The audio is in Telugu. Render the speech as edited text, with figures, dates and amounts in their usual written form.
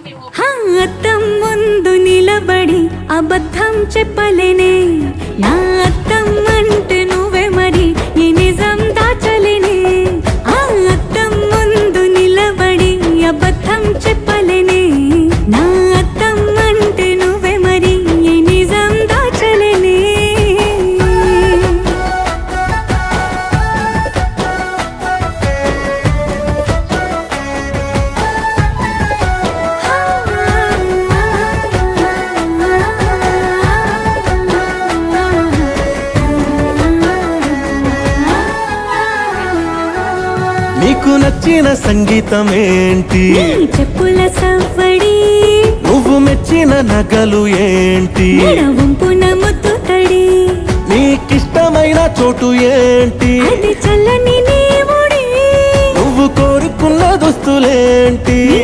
అద్దం ముందు నిలబడి అబద్ధం చెప్పలేనే, నా అద్దం అంటే నువ్వే మరి ఈ నిజం దాచలేనే. ఆ అద్దం ముందు నిలబడి అబద్ధం చెప్పలేనే, నా అద్దం అంటే నువ్వే మరి ఈ నిజం దాచలేనే. నీకు నచ్చిన సంగీతం ఏంటి? చెప్పుల సవ్వడి. నువ్వు మెచ్చిన నగలు ఏంటి? వంపున ముద్దు తడి. నీకిష్టమైన చోటు ఏంటి? అది చల్లని నీ ఒడి. నువ్వు కోరుకున్న దుస్తులేంటి? నీ